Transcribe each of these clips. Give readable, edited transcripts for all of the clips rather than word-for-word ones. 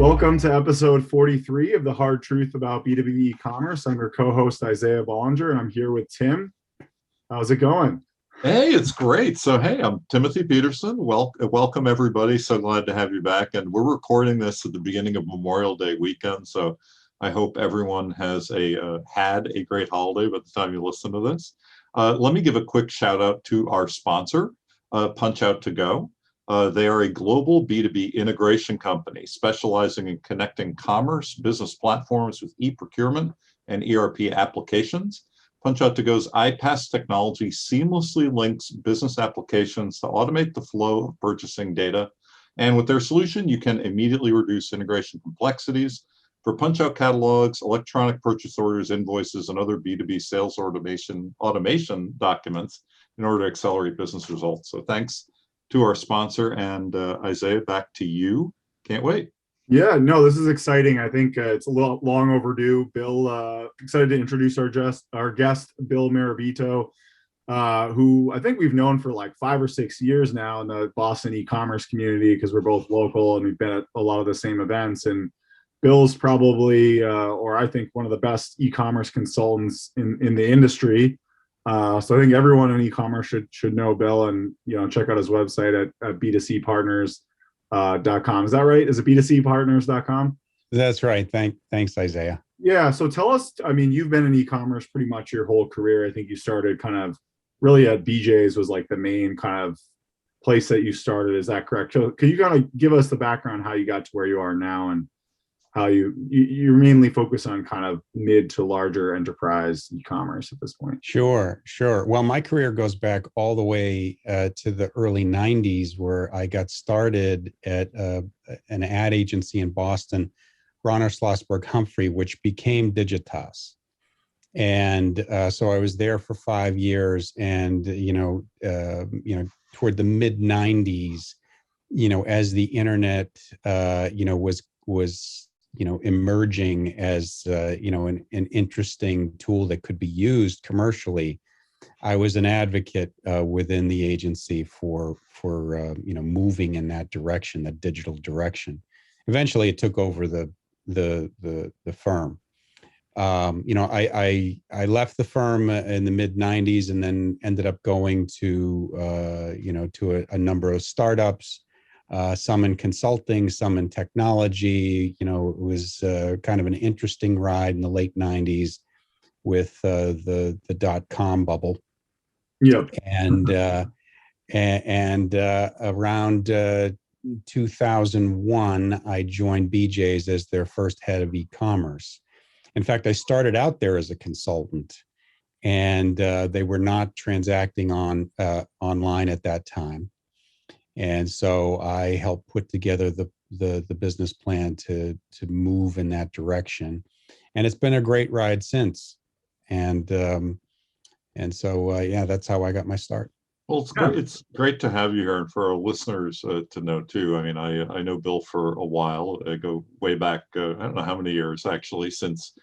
Welcome to episode 43 of the Hard Truth About B2B eCommerce. I'm your co-host, Isaiah Bollinger, and I'm here with Tim. How's it going? Hey, it's great. So, hey, I'm Timothy Peterson. Welcome, everybody. So glad to have you back. And we're recording this at the beginning of Memorial Day weekend. So I hope everyone has had a great holiday by the time you listen to this. Let me give a quick shout out to our sponsor, Punch Out To Go. They are a global B2B integration company specializing in connecting commerce business platforms with e-procurement and ERP applications. Punch Out To Go's iPaaS technology seamlessly links business applications to automate the flow of purchasing data. And with their solution, you can immediately reduce integration complexities for punch-out catalogs, electronic purchase orders, invoices, and other B2B sales automation documents in order to accelerate business results. So thanks to our sponsor, and Isaiah, back to you. Can't wait. Yeah, no, this is exciting. I think it's a little long overdue. Bill, excited to introduce our guest, Bill Mirabito, who I think we've known for like 5 or 6 years now in the Boston e-commerce community because we're both local and we've been at a lot of the same events. And Bill's probably, or I think, one of the best e-commerce consultants in the industry. So I think everyone in e-commerce should know Bill, and check out his website at B2C Partners. .com. Is that right? Is it B2CPartners.com? That's right. Thanks, Isaiah. Yeah. So tell us, I mean, you've been in e-commerce pretty much your whole career. I think you started kind of really at BJ's was like the main kind of place that you started. Is that correct? So can you kind of give us the background how you got to where you are now and how you mainly focus on kind of mid to larger enterprise e-commerce at this point? Sure. Well, my career goes back all the way to the early 90s, where I got started at an ad agency in Boston, Bronner Schlossberg Humphrey, which became Digitas. And so I was there for 5 years, and toward the mid 90s, as the internet was emerging as, an interesting tool that could be used commercially, I was an advocate within the agency for moving in that direction, that digital direction. Eventually, it took over the firm. I left the firm in the mid 90s and then ended up going to a number of startups. Some in consulting, some in technology. It was kind of an interesting ride in the late 90s with the .com bubble. Yep. And around 2001, I joined BJ's as their first head of e-commerce. In fact, I started out there as a consultant, and they were not transacting online at that time. And so I helped put together the business plan to move in that direction, and it's been a great ride since. And so that's how I got my start. Well, it's great to have you here, and for our listeners to know too. I mean, I know Bill for a while. I go way back. I don't know how many years actually since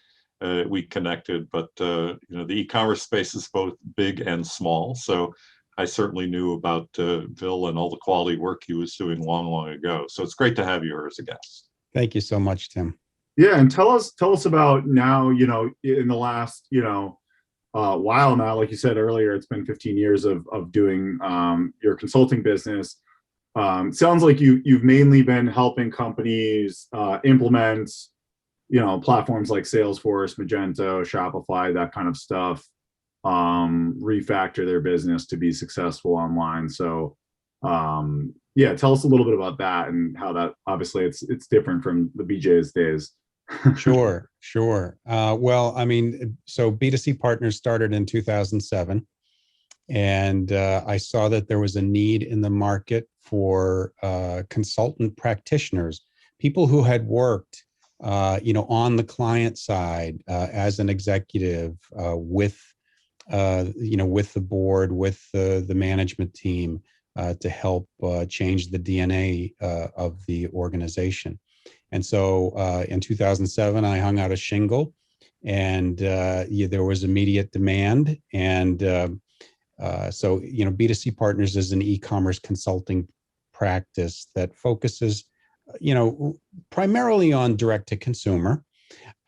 we connected, but the e-commerce space is both big and small. So I certainly knew about Bill and all the quality work he was doing long ago. So it's great to have you here as a guest. Thank you so much, Tim. Yeah, and tell us about now. In the last while now, like you said earlier, it's been 15 years of doing your consulting business. Sounds like you've mainly been helping companies implement platforms like Salesforce, Magento, Shopify, that kind of stuff. Refactor their business to be successful online. So tell us a little bit about that and how that, obviously it's different from the BJ's days. Sure. Well, I mean, so B2C Partners started in 2007, and I saw that there was a need in the market for consultant practitioners, people who had worked on the client side as an executive with the board, with the management team to help change the DNA of the organization. And so in 2007, I hung out a shingle, and there was immediate demand. And so B2C Partners is an e-commerce consulting practice that focuses primarily on direct to consumer.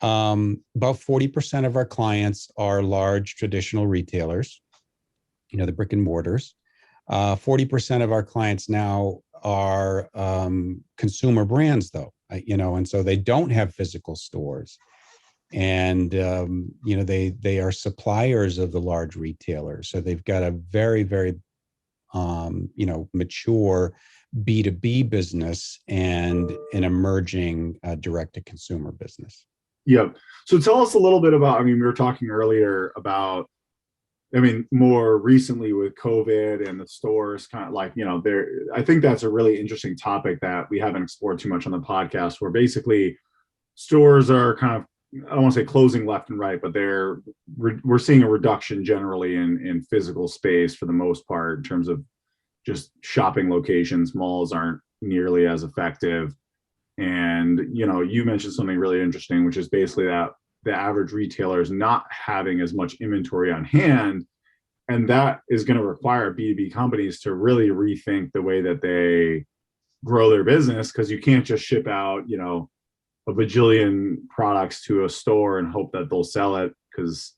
About 40% of our clients are large traditional retailers, the brick and mortars. 40% of our clients now are consumer brands, though, and so they don't have physical stores. And, they are suppliers of the large retailers. So they've got a very, very, mature B2B business and an emerging direct-to-consumer business. Yep. So tell us a little bit about, we were talking earlier about, more recently with COVID and the stores kind of like, I think that's a really interesting topic that we haven't explored too much on the podcast, where basically stores are kind of, I don't want to say closing left and right, but we're seeing a reduction generally in physical space for the most part in terms of just shopping locations. Malls aren't nearly as effective. And, you mentioned something really interesting, which is basically that the average retailer is not having as much inventory on hand. And that is going to require B2B companies to really rethink the way that they grow their business, because you can't just ship out, a bajillion products to a store and hope that they'll sell it, because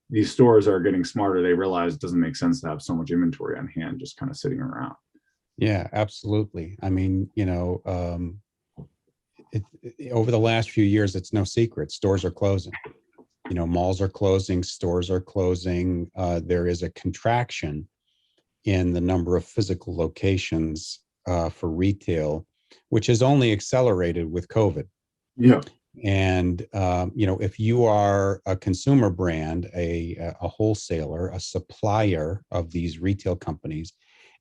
these stores are getting smarter. They realize it doesn't make sense to have so much inventory on hand just kind of sitting around. Yeah, absolutely. Over the last few years, it's no secret, stores are closing. Malls are closing, stores are closing. There is a contraction in the number of physical locations for retail, which is only accelerated with COVID. Yeah. And, if you are a consumer brand, a wholesaler, a supplier of these retail companies,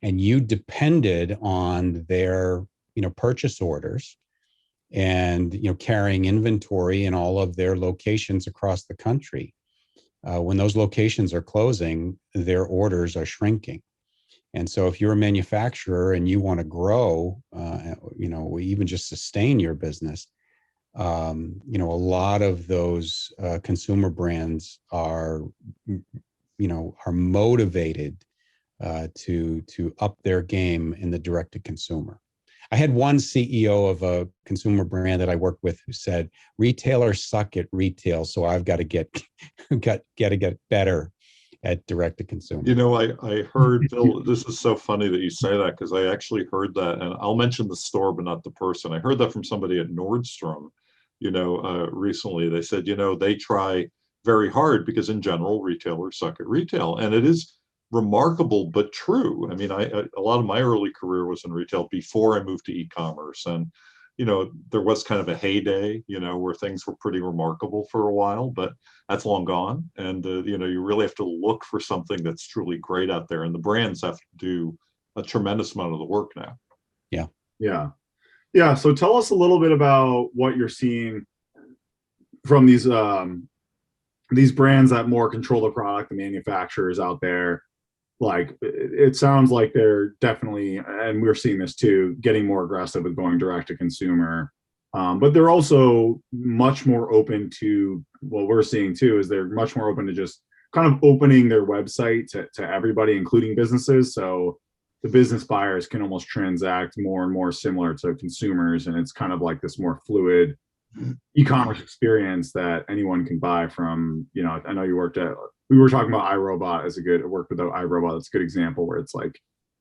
and you depended on their, purchase orders and, carrying inventory in all of their locations across the country, when those locations are closing, their orders are shrinking. And so if you're a manufacturer and you want to grow, even just sustain your business, a lot of those consumer brands are motivated to up their game in the direct to consumer. I had one CEO of a consumer brand that I worked with who said, "Retailers suck at retail, so I've got to get better at direct to consumer." I heard, Bill, this is so funny that you say that, because I actually heard that, and I'll mention the store, but not the person. I heard that from somebody at Nordstrom, recently. They said, they try very hard because in general, retailers suck at retail. And it is remarkable, but true. A lot of my early career was in retail before I moved to e-commerce. And, there was kind of a heyday, where things were pretty remarkable for a while, but that's long gone. And, you really have to look for something that's truly great out there. And the brands have to do a tremendous amount of the work now. Yeah. Yeah. Yeah. So tell us a little bit about what you're seeing from these brands that more control the product, the manufacturers out there. Like, it sounds like they're definitely, and we're seeing this too, getting more aggressive with going direct to consumer. But they're also much more open to, what we're seeing too, is they're much more open to just kind of opening their website to everybody, including businesses. So the business buyers can almost transact more and more similar to consumers. And it's kind of like this more fluid e-commerce experience that anyone can buy from, I know we were talking about iRobot as work with iRobot. That's a good example where it's like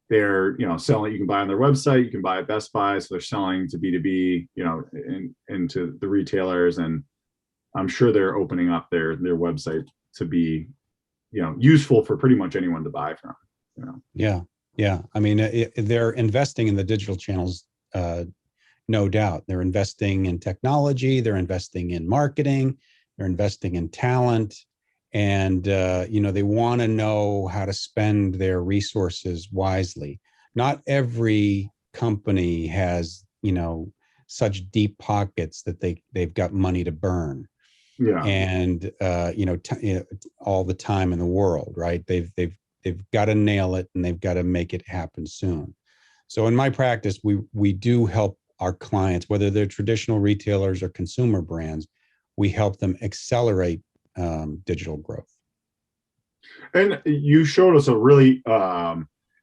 they're, selling, you can buy on their website, you can buy at Best Buy. So they're selling to B2B, into the retailers. And I'm sure they're opening up their website to be, useful for pretty much anyone to buy from, Yeah. Yeah. They're investing in the digital channels, no doubt. They're investing in technology, they're investing in marketing, they're investing in talent. And, they want to know how to spend their resources wisely. Not every company has, such deep pockets that they've got money to burn. Yeah. And, all the time in the world, right? They've got to nail it, and they've got to make it happen soon. So in my practice, we do help our clients, whether they're traditional retailers or consumer brands, we help them accelerate digital growth. And you showed us a really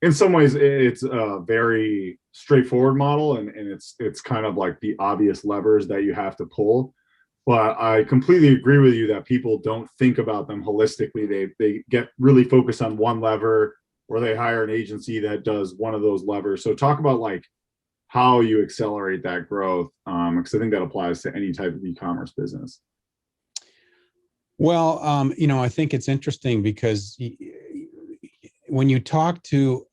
in some ways it's a very straightforward model, and it's kind of like the obvious levers that you have to pull. But I completely agree with you that people don't think about them holistically. They get really focused on one lever, or they hire an agency that does one of those levers. So talk about like how you accelerate that growth, because I think that applies to any type of e-commerce business. Well, I think it's interesting because when you talk to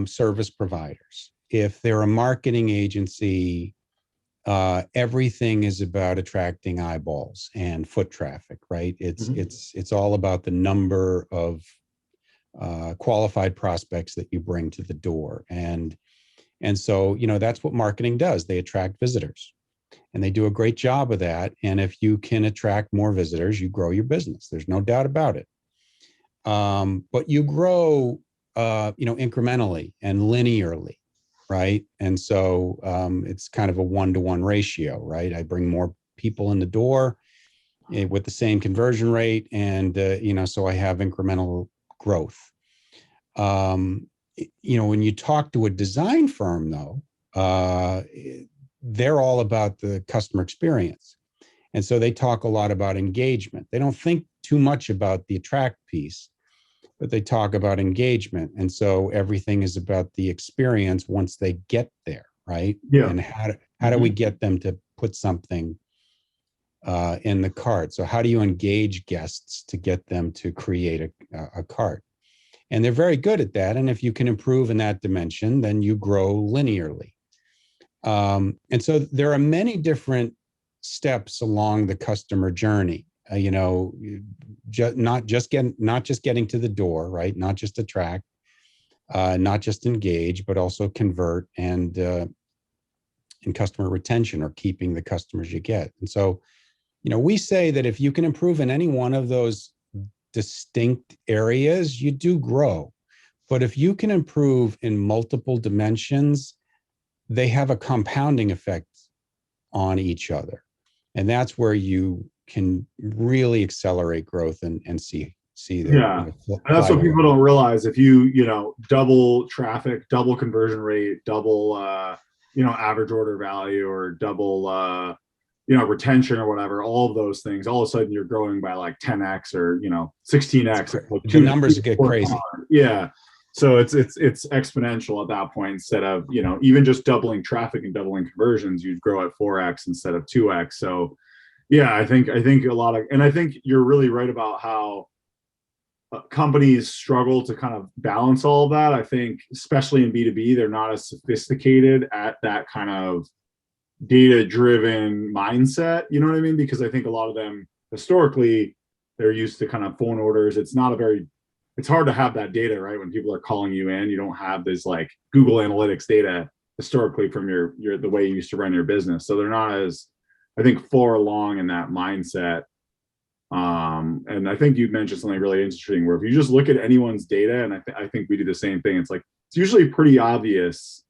service providers, if they're a marketing agency, everything is about attracting eyeballs and foot traffic, right? It's all about the number of qualified prospects that you bring to the door, and so that's what marketing does. They attract visitors, and they do a great job of that. And if you can attract more visitors, you grow your business. There's no doubt about it. But you grow, incrementally and linearly, right? And so it's kind of a 1-to-1 ratio, right? I bring more people in the door with the same conversion rate, and so I have incremental growth. When you talk to a design firm, though, they're all about the customer experience. And so they talk a lot about engagement. They don't think too much about the attract piece, but they talk about engagement. And so everything is about the experience once they get there, right? Yeah. And how do we get them to put something in the cart? So how do you engage guests to get them to create a cart? And they're very good at that. And if you can improve in that dimension, then you grow linearly. And so there are many different steps along the customer journey. Not just getting to the door, right? Not just attract, not just engage, but also convert and customer retention, or keeping the customers you get. And so, we say that if you can improve in any one of those distinct areas, you do grow. But if you can improve in multiple dimensions, they have a compounding effect on each other. And that's where you can really accelerate growth and see the And that's what people don't realize. If you double traffic, double conversion rate, double average order value, or double retention or whatever, all of those things, all of a sudden you're growing by like 10x or 16x. Like the numbers get crazy. Yeah. So it's exponential at that point. Instead of even just doubling traffic and doubling conversions, you'd grow at 4x instead of 2x. So yeah, I think I think you're really right about how companies struggle to kind of balance all of that. I think especially in B2B, they're not as sophisticated at that kind of data-driven mindset. You know what I mean? Because I think a lot of them historically, they're used to kind of phone orders. It's hard to have that data, right? When people are calling you in, you don't have this like Google Analytics data historically from the way you used to run your business. So they're not as, I think, far along in that mindset. And I think you mentioned something really interesting, where if you just look at anyone's data, and I think we do the same thing, it's like, it's usually pretty obvious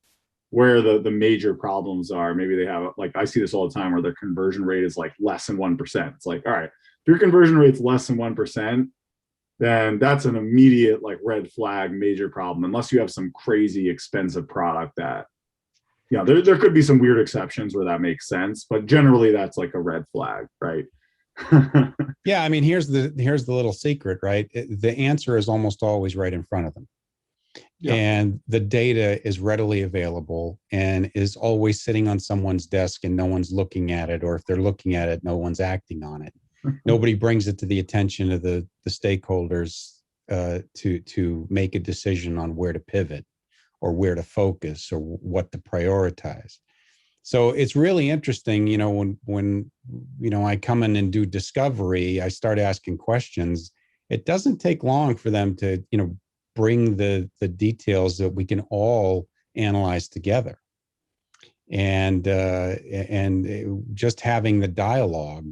where the major problems are. Maybe they have, like, I see this all the time, where their conversion rate is like less than 1%. It's like, all right, if your conversion rate's less than 1%, then that's an immediate like red flag, major problem, unless you have some crazy expensive product that, there could be some weird exceptions where that makes sense, but generally that's like a red flag, right? Yeah, I mean, here's the little secret, right? The answer is almost always right in front of them. Yeah. And the data is readily available and is always sitting on someone's desk, and no one's looking at it, or if they're looking at it, no one's acting on it. Nobody brings it to the attention of the stakeholders to make a decision on where to pivot, or where to focus, or what to prioritize. So it's really interesting, when I come in and do discovery, I start asking questions. It doesn't take long for them to, bring the details that we can all analyze together. And just having the dialogue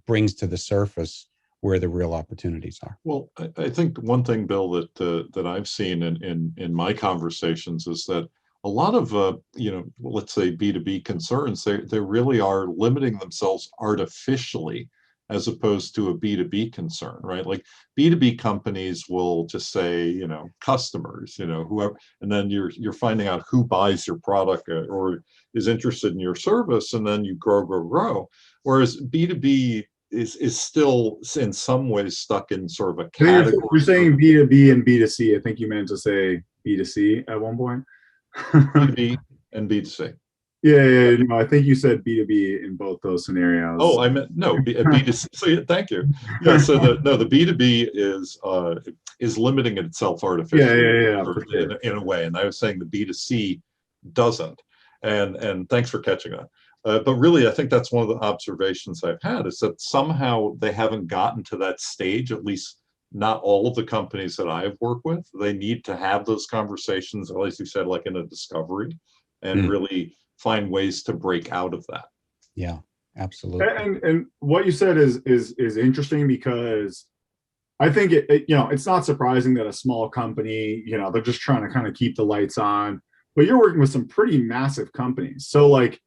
brings to the surface where the real opportunities are. Well, I think one thing, Bill, that I've seen in my conversations is that a lot of let's say B2B concerns, they really are limiting themselves artificially as opposed to a B2B concern, right? Like B2B companies will just say, customers, whoever, and then you're finding out who buys your product or is interested in your service, and then you grow. Whereas B2B is still in some ways stuck in sort of a category. You're saying B2B and B2C. I think you meant to say B2C at one point. B2B and B2C. Yeah. No, I think you said B2B in both those scenarios. Oh, I meant no, B2C. So yeah, thank you. Yeah. So the B2B is limiting itself artificially. Yeah, for sure. in a way, and I was saying the B2C doesn't. And thanks for catching that. But really, I think that's one of the observations I've had is that somehow they haven't gotten to that stage, at least not all of the companies that I've worked with. They need to have those conversations, at least you said, like in a discovery, and really find ways to break out of that. Yeah, absolutely. And what you said is interesting, because I think it's not surprising that a small company, they're just trying to kind of keep the lights on, but you're working with some pretty massive companies. So like,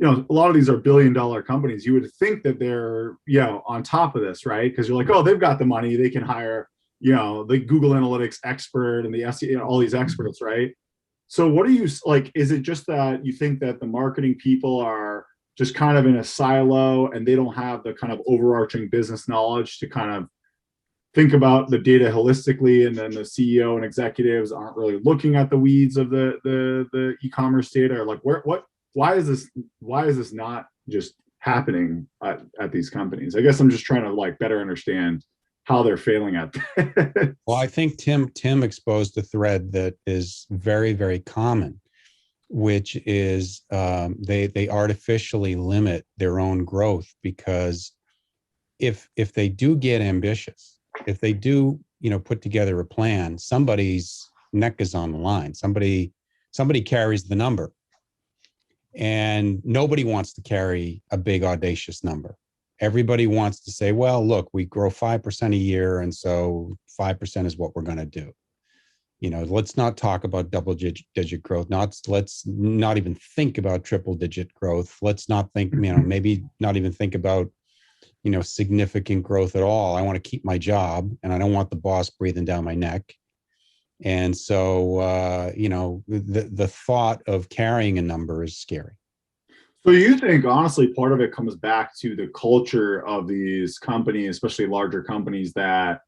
a lot of these are billion-dollar companies. You would think that they're, on top of this, right? Because you're like, oh, they've got the money. They can hire, the Google Analytics expert and the SEO, all these experts, right? So what do you like? Is it just that you think that the marketing people are just kind of in a silo and they don't have the kind of overarching business knowledge to kind of think about the data holistically, and then the CEO and executives aren't really looking at the weeds of the e-commerce data? Or like, why is this not just happening at these companies? I guess I'm just trying to like better understand how they're failing at this. Well, I think Tim exposed a thread that is very, very common, which is they artificially limit their own growth, because if they do get ambitious, if they do put together a plan, somebody's neck is on the line. Somebody carries the number. And nobody wants to carry a big, audacious number. Everybody wants to say, well, look, we grow 5% a year, and so 5% is what we're going to do. Let's not talk about double-digit growth. Let's not even think about triple-digit growth. Let's not think, maybe not even think about, significant growth at all. I want to keep my job, and I don't want the boss breathing down my neck. And so, the thought of carrying a number is scary. So you think, honestly, part of it comes back to the culture of these companies, especially larger companies, that,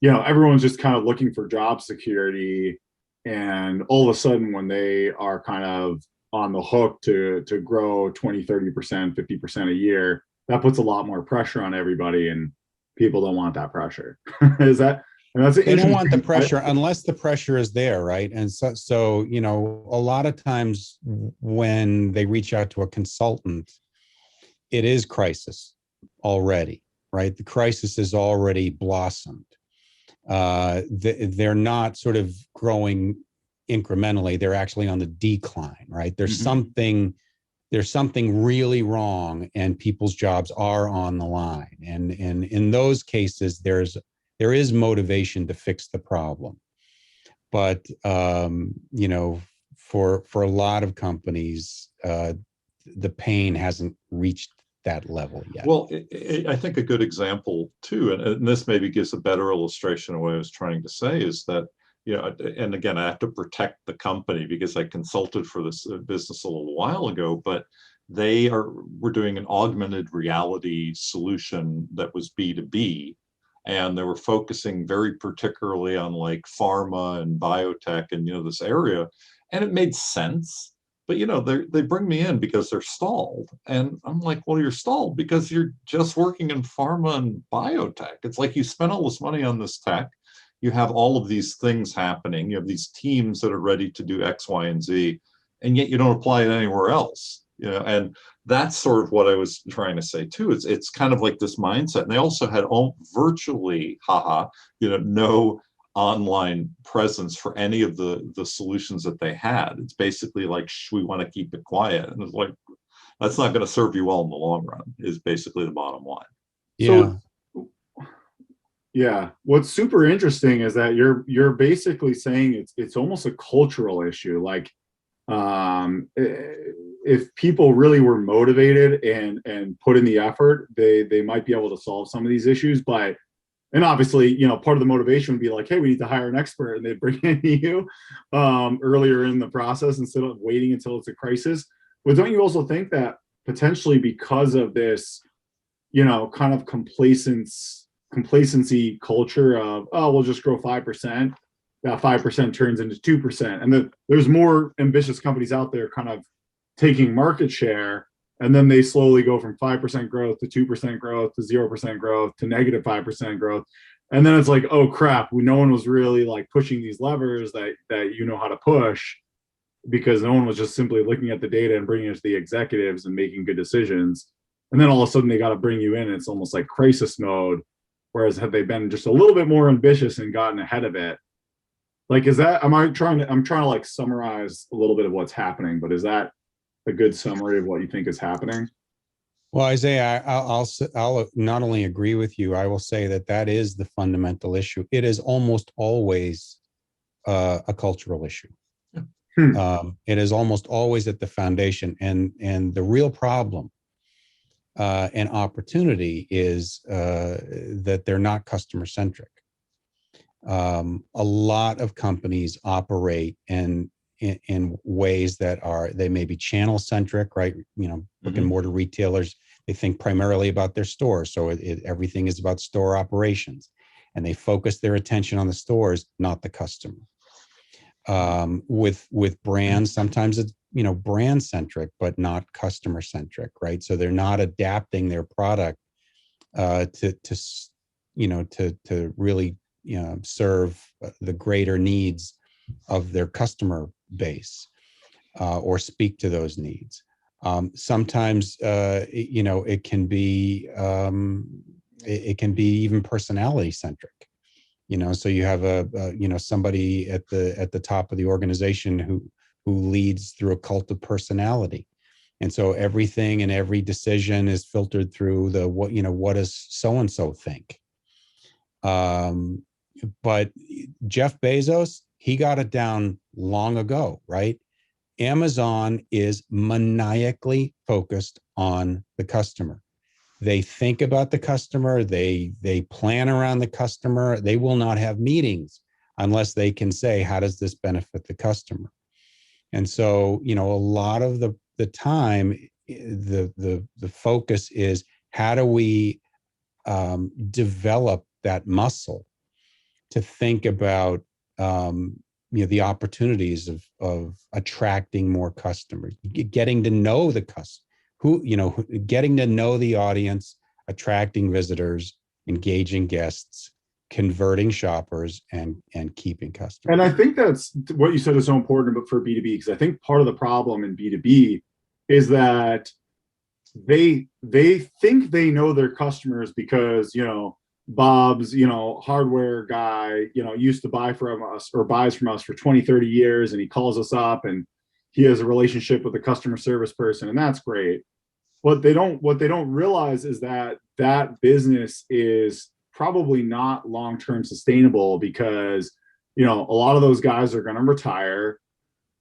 everyone's just kind of looking for job security. And all of a sudden, when they are kind of on the hook to grow 20, 30%, 50% a year, that puts a lot more pressure on everybody, and people don't want that pressure. Is that? And they don't want the pressure unless the pressure is there, right? And so a lot of times when they reach out to a consultant, it is crisis already, right? The crisis has already blossomed. They're not sort of growing incrementally; they're actually on the decline, right? There's something really wrong, and people's jobs are on the line. And in those cases, there is motivation to fix the problem. But, for a lot of companies, the pain hasn't reached that level yet. Well, I think a good example too, and this maybe gives a better illustration of what I was trying to say, is that, and again, I have to protect the company because I consulted for this business a little while ago, but we're doing an augmented reality solution that was B2B. And they were focusing very particularly on like pharma and biotech and, this area. And it made sense. But, they bring me in because they're stalled. And I'm like, well, you're stalled because you're just working in pharma and biotech. It's like you spent all this money on this tech. You have all of these things happening. You have these teams that are ready to do X, Y, and Z. And yet you don't apply it anywhere else. And that's sort of what I was trying to say too. It's kind of like this mindset. And they also had virtually, no online presence for any of the solutions that they had. It's basically like, we want to keep it quiet. And it's like, that's not going to serve you well in the long run, is basically the bottom line. Yeah. So, yeah. What's super interesting is that you're basically saying it's almost a cultural issue. Like, If people really were motivated and put in the effort, they might be able to solve some of these issues. But and obviously, part of the motivation would be like, hey, we need to hire an expert, and they bring in you earlier in the process instead of waiting until it's a crisis. But don't you also think that potentially because of this, kind of complacency culture of, oh, we'll just grow 5%, that 5% turns into 2%, and then there's more ambitious companies out there kind of taking market share, and then they slowly go from 5% growth to 2% growth to 0% growth to negative 5% growth. And then it's like, oh crap, no one was really like pushing these levers that how to push, because no one was just simply looking at the data and bringing it to the executives and making good decisions. And then all of a sudden they got to bring you in, and it's almost like crisis mode. Whereas had they been just a little bit more ambitious and gotten ahead of it, like, I'm trying to like summarize a little bit of what's happening, but is that a good summary of what you think is happening? Well, Isaiah, I'll not only agree with you, I will say that is the fundamental issue. It is almost always a cultural issue. It is almost always at the foundation, and the real problem and opportunity is that they're not customer centric. A lot of companies operate in ways that they may be channel centric, right? Brick and mortar retailers, they think primarily about their stores. So everything is about store operations, and they focus their attention on the stores, not the customer. With brands, sometimes it's, brand centric, but not customer centric, right? So they're not adapting their product to really, serve the greater needs of their customer base, or speak to those needs. Sometimes, it can be even personality centric. So you have somebody at the top of the organization who leads through a cult of personality, and so everything and every decision is filtered through what does so and so think. But Jeff Bezos, he got it down long ago, right? Amazon is maniacally focused on the customer. They think about the customer. They plan around the customer. They will not have meetings unless they can say, how does this benefit the customer? And so, a lot of the time, the focus is, how do we develop that muscle to think about the opportunities of attracting more customers, getting to know the customer, getting to know the audience, attracting visitors, engaging guests, converting shoppers, and keeping customers. And I think that's what you said is so important, but for B2B, because I think part of the problem in B2B is that they think they know their customers because, Bob's, hardware guy, used to buy from us or buys from us for 20, 30 years. And he calls us up and he has a relationship with a customer service person, and that's great. What they don't realize is that business is probably not long-term sustainable, because, a lot of those guys are going to retire,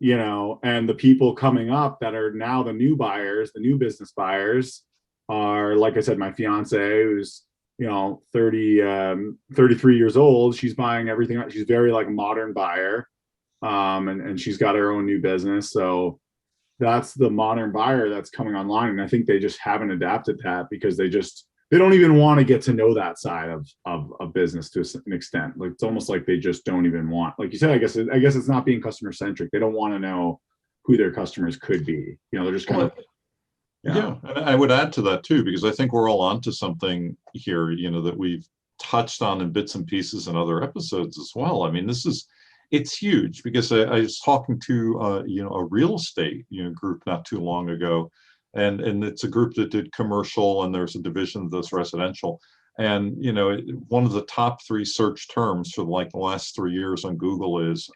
and the people coming up that are now the new buyers, the new business buyers, are, like I said, my fiance, who's 33 years old. She's buying everything. She's very like modern buyer, and she's got her own new business. So that's the modern buyer that's coming online, and I think they just haven't adapted that, because they don't even want to get to know that side of business to an extent. Like, it's almost like they just don't even want, like you said, I guess it's not being customer centric. They don't want to know who their customers could be. They're just kind of. Yeah, and I would add to that too, because I think we're all onto something here, that we've touched on in bits and pieces in other episodes as well. I mean, it's huge, because I was talking to a real estate group not too long ago, and it's a group that did commercial, and there's a division that does residential. And one of the top 3 search terms for like the last 3 years on Google is,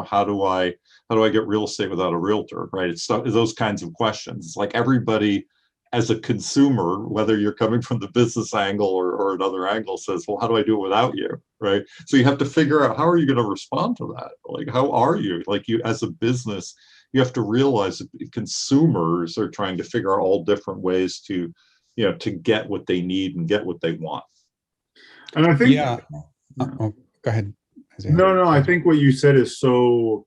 how do I get real estate without a realtor, right? It's those kinds of questions. It's like everybody as a consumer, whether you're coming from the business angle or another angle, says, well, how do I do it without you, right? So you have to figure out, how are you going to respond to that? Like, how are you, like, you as a business, you have to realize that consumers are trying to figure out all different ways to, to get what they need and get what they want. And I think, yeah. Oh, go ahead, Isaiah. no, I think what you said is so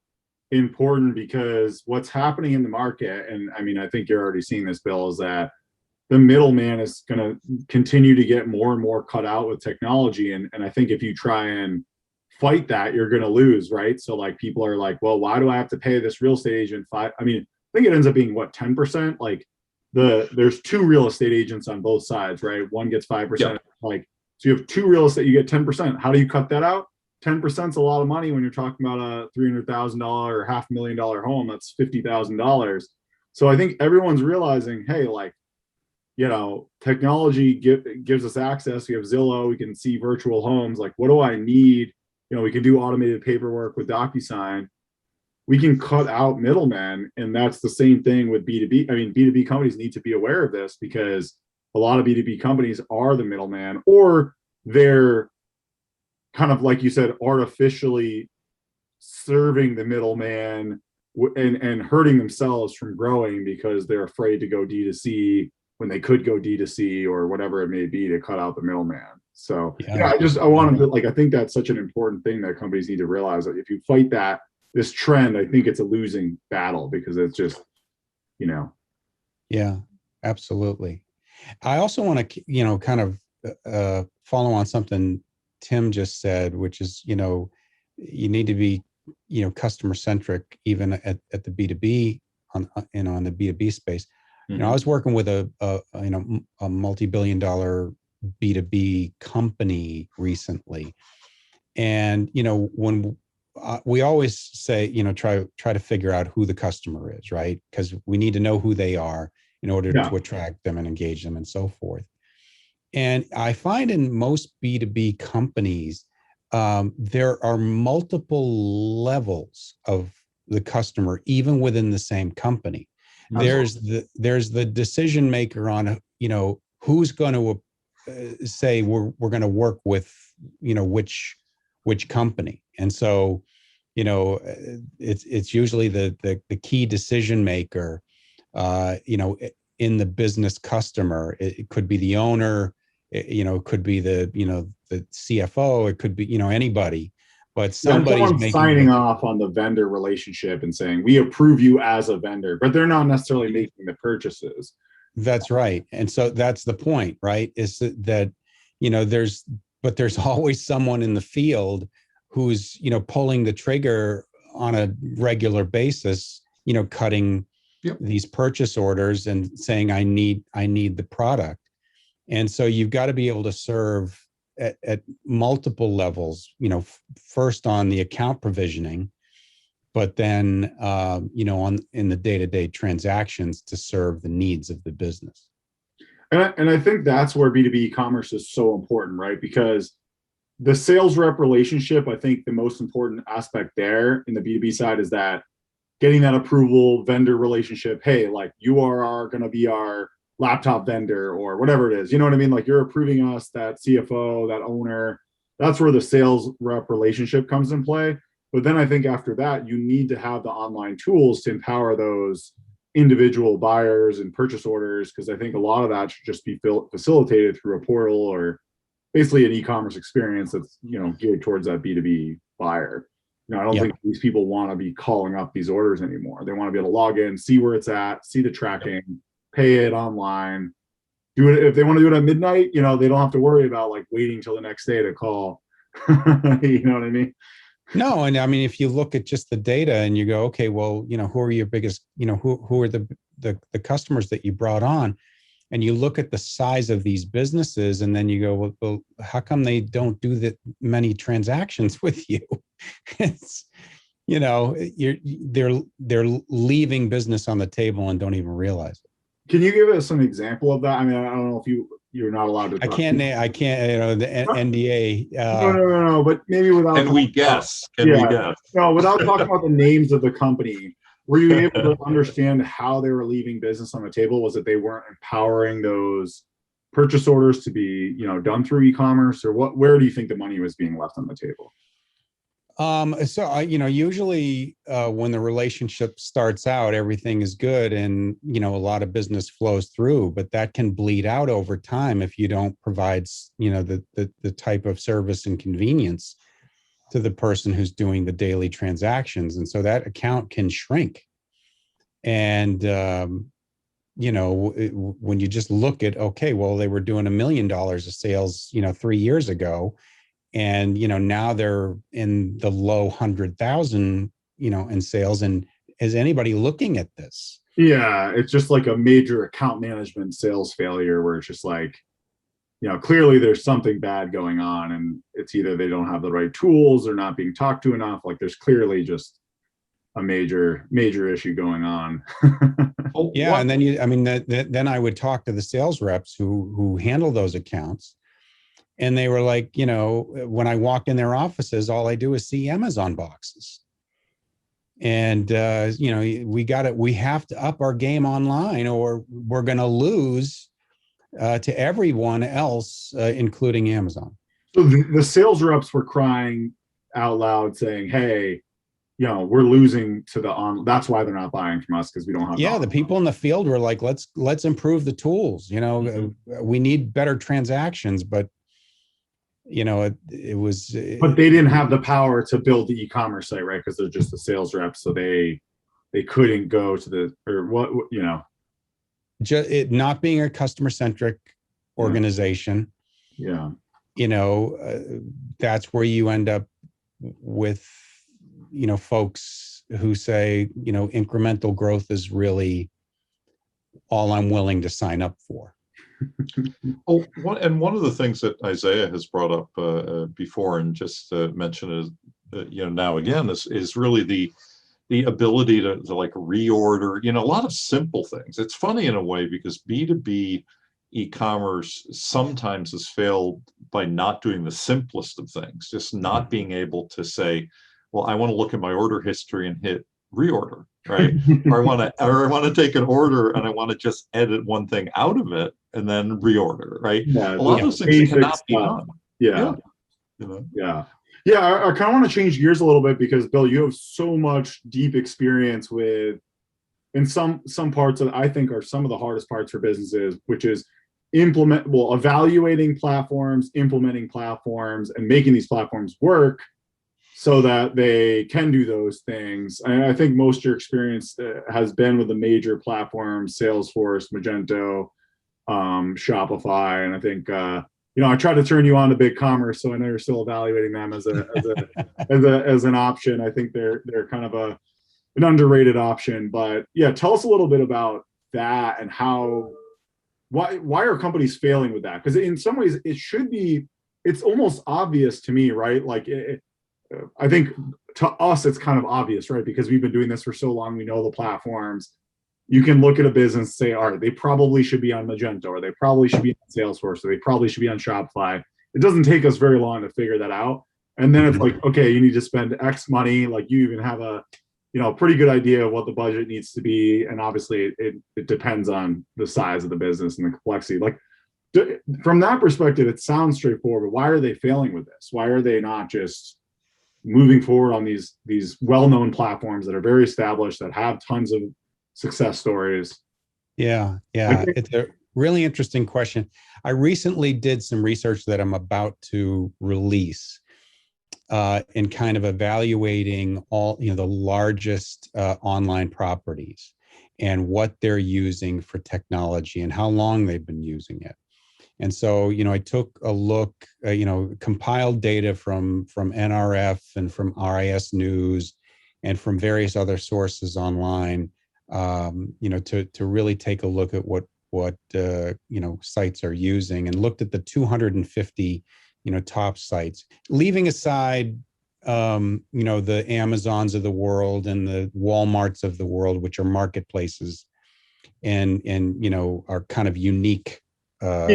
important, because what's happening in the market, and I mean, I think you're already seeing this, Bill, is that the middleman is going to continue to get more and more cut out with technology. And I think if you try and fight that, you're going to lose, right? So like people are like, well, why do I have to pay this real estate agent I think it ends up being what, 10%? Like there's two real estate agents on both sides, right? One gets 5%. Yeah. Like, so you have two real estate, you get 10%. How do you cut that out? 10% is a lot of money when you're talking about a $300,000 or $500,000 home. That's $50,000. So I think everyone's realizing, hey, like, technology gives us access. We have Zillow, we can see virtual homes. Like, what do I need? We can do automated paperwork with DocuSign. We can cut out middlemen. And that's the same thing with B2B. I mean, B2B companies need to be aware of this, because a lot of B2B companies are the middleman, or they're kind of, like you said, artificially serving the middleman and hurting themselves from growing because they're afraid to go D2C when they could go D2C or whatever it may be, to cut out the middleman. So I wanted to, like, I think that's such an important thing that companies need to realize, that if you fight this trend, I think it's a losing battle, because it's just, Yeah, absolutely. I also want to, kind of follow on something Tim just said, which is, you need to be, customer centric, even at the B2B on the B2B space. Mm-hmm. I was working with a multi-billion-dollar B2B company recently, and when we always say, try to figure out who the customer is, right? Because we need to know who they are in order to attract them and engage them and so forth. And I find in most B2B companies, there are multiple levels of the customer, even within the same company. There's the decision maker on, who's going to say we're going to work with, which company. And so, it's usually the key decision maker, in the business customer. It could be the owner, it could be the CFO, it could be, anybody, but somebody's signing off on the vendor relationship and saying, we approve you as a vendor, but they're not necessarily making the purchases. That's right. And so that's the point, right? Is that, there's always someone in the field who's, pulling the trigger on a regular basis, cutting these purchase orders and saying, I need the product. And so you've got to be able to serve at multiple levels, first on the account provisioning, but then, in the day-to-day transactions to serve the needs of the business. And I think that's where B2B e-commerce is so important, right? Because the sales rep relationship, I think the most important aspect there in the B2B side is that getting that approval vendor relationship. Hey, like, you are going to be our laptop vendor or whatever it is. You know what I mean? Like, you're approving us, that CFO, that owner. That's where the sales rep relationship comes in play. But then I think after that, you need to have the online tools to empower those individual buyers and purchase orders, because I think a lot of that should just be facilitated through a portal or basically an e-commerce experience that's, geared towards that B2B buyer. I don't think these people want to be calling up these orders anymore. They want to be able to log in, see where it's at, see the tracking, pay it online, do it. If they want to do it at midnight, they don't have to worry about like waiting till the next day to call. You know what I mean? No, and I mean, if you look at just the data and you go, okay, well, who are your biggest, who are the customers that you brought on, and you look at the size of these businesses, and then you go, well, how come they don't do that many transactions with you? It's, they're leaving business on the table and don't even realize it. Can you give us some example of that? I mean, I don't know if you're not allowed to talk. I can't, the NDA. No, but maybe without. Can we guess? Can we guess? No, without talking about the names of the company, were you able to understand how they were leaving business on the table? Was it they weren't empowering those purchase orders to be, done through e-commerce, or what? Where do you think the money was being left on the table? Usually when the relationship starts out, everything is good and, a lot of business flows through, but that can bleed out over time if you don't provide, the type of service and convenience to the person who's doing the daily transactions. And so that account can shrink. And, when you just look at, okay, well, they were doing $1 million of sales, 3 years ago. And, now they're in the low 100,000, in sales. And is anybody looking at this? Yeah, it's just like a major account management sales failure where it's just like, clearly there's something bad going on, and it's either they don't have the right tools or not being talked to enough. Like there's clearly just a major issue going on. Yeah. And then then I would talk to the sales reps who handle those accounts. And they were like, when I walk in their offices, all I do is see Amazon boxes. And, we have to up our game online or we're going to lose to everyone else, including Amazon. So the sales reps were crying out loud saying, hey, we're losing to that's why they're not buying from us, because we don't have. Yeah, the people in the field were like, let's improve the tools. We need better transactions, but it was. But they didn't have the power to build the e-commerce site, right? Because they're just the sales reps, so they couldn't go to it not being a customer-centric organization. Yeah. That's where you end up with, folks who say, incremental growth is really all I'm willing to sign up for. One of the things that Isaiah has brought up before and just mentioned is, now again, is really the ability to like reorder, a lot of simple things. It's funny in a way because B2B e-commerce sometimes has failed by not doing the simplest of things, just not being able to say, well, I want to look at my order history and hit reorder, right? or I want to take an order and I want to just edit one thing out of it and then reorder, right? Yeah, a lot of those things cannot be done. Yeah. I kind of want to change gears a little bit because Bill, you have so much deep experience with, in some parts that I think are some of the hardest parts for businesses, which is evaluating platforms, implementing platforms, and making these platforms work so that they can do those things. And I think most of your experience has been with the major platforms, Salesforce, Magento, Shopify. And I think, I try to turn you on to BigCommerce, so I know you're still evaluating them as an option. I think they're kind of an underrated option. But yeah, tell us a little bit about that and why are companies failing with that? Because in some ways it's almost obvious to me, right? Like I think to us, it's kind of obvious, right? Because we've been doing this for so long, we know the platforms. You can look at a business and say, all right, they probably should be on Magento, or they probably should be on Salesforce, or they probably should be on Shopify. It doesn't take us very long to figure that out. And then it's like, okay, you need to spend X money. Like you even have a pretty good idea of what the budget needs to be. And obviously it depends on the size of the business and the complexity. Like from that perspective, it sounds straightforward, but why are they failing with this? Why are they not just moving forward on these well-known platforms that are very established, that have tons of success stories? Yeah. It's a really interesting question. I recently did some research that I'm about to release in kind of evaluating all, the largest online properties and what they're using for technology and how long they've been using it. And so, I took a look, compiled data from NRF and from RIS News and from various other sources online, to really take a look at what sites are using, and looked at the 250, top sites, leaving aside, the Amazons of the world and the Walmarts of the world, which are marketplaces and are kind of unique. So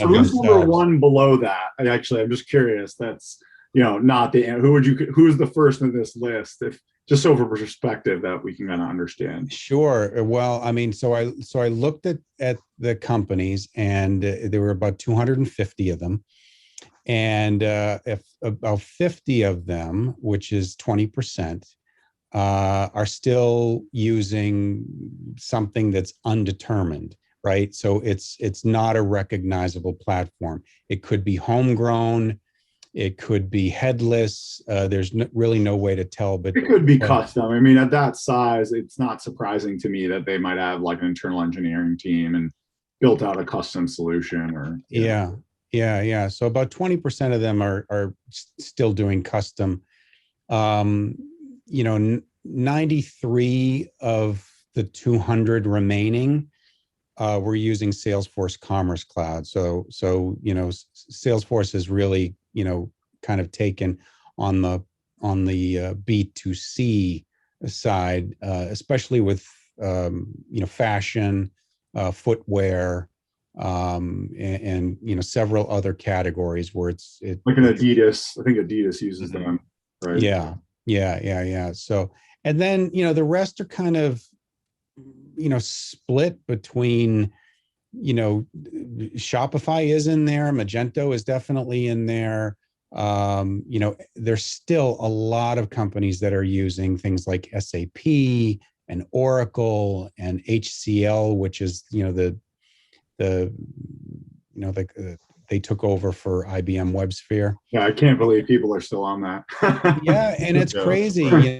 who's number one below that? I'm just curious. That's not who's the first in this list, if just over perspective that we can kind of understand. Sure. Well, so I looked at the companies, and there were about 250 of them, And if about 50 of them, which is 20%, are still using something that's undetermined, right? So it's not a recognizable platform. It could be homegrown, it could be headless. There's really no way to tell. But it could be custom. I mean, at that size, it's not surprising to me that they might have like an internal engineering team and built out a custom solution or yeah. So about 20% of them are still doing custom. 93 of the 200 remaining were using Salesforce Commerce Cloud. So Salesforce is really kind of taken on the B2C side, especially with fashion, footwear, and several other categories where it's like an Adidas. I think Adidas uses them, right? Yeah. So, and then the rest are kind of split between Shopify is in there, Magento is definitely in there. There's still a lot of companies that are using things like SAP and Oracle and HCL, which is they took over for IBM WebSphere. Yeah, I can't believe people are still on that. Yeah, and it's crazy,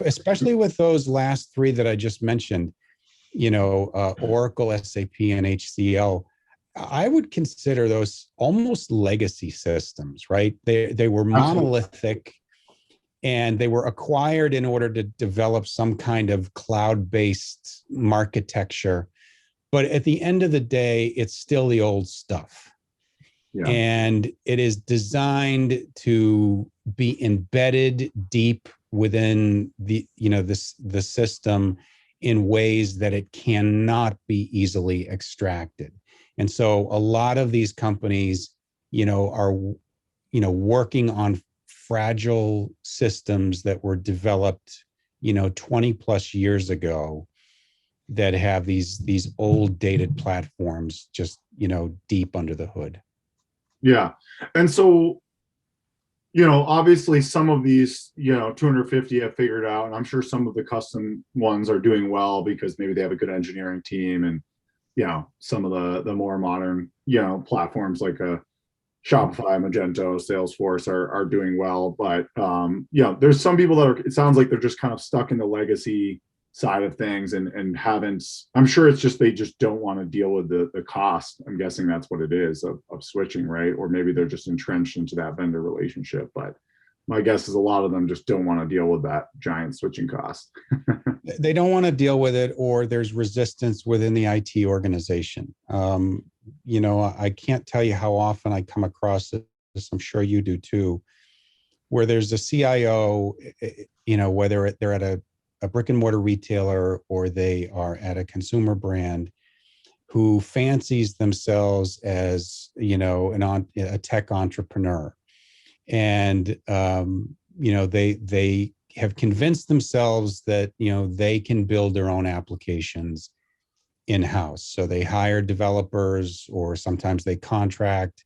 especially with those last three that I just mentioned, Oracle, SAP, and HCL. I would consider those almost legacy systems, right? They were monolithic, and they were acquired in order to develop some kind of cloud-based architecture. But at the end of the day, it's still the old stuff. Yeah. And it is designed to be embedded deep within the system in ways that it cannot be easily extracted. And so a lot of these companies, are, working on fragile systems that were developed, 20 plus years ago, that have these old dated platforms just, deep under the hood. Yeah. And so, obviously some of these, 250 have figured out, and I'm sure some of the custom ones are doing well because maybe they have a good engineering team, and, some of the more modern, platforms like Shopify, Magento, Salesforce are doing well. But, there's some people that it sounds like they're just kind of stuck in the legacy side of things and haven't. I'm sure it's just they just don't want to deal with the cost. I'm guessing that's what it is of switching, right? Or maybe they're just entrenched into that vendor relationship. But my guess is a lot of them just don't want to deal with that giant switching cost. They don't want to deal with it, or there's resistance within the IT organization. I can't tell you how often I come across this, I'm sure you do too, where there's a CIO, whether they're at a brick and mortar retailer or they are at a consumer brand, who fancies themselves as, a tech entrepreneur. And, they have convinced themselves that, they can build their own applications in-house. So they hire developers, or sometimes they contract,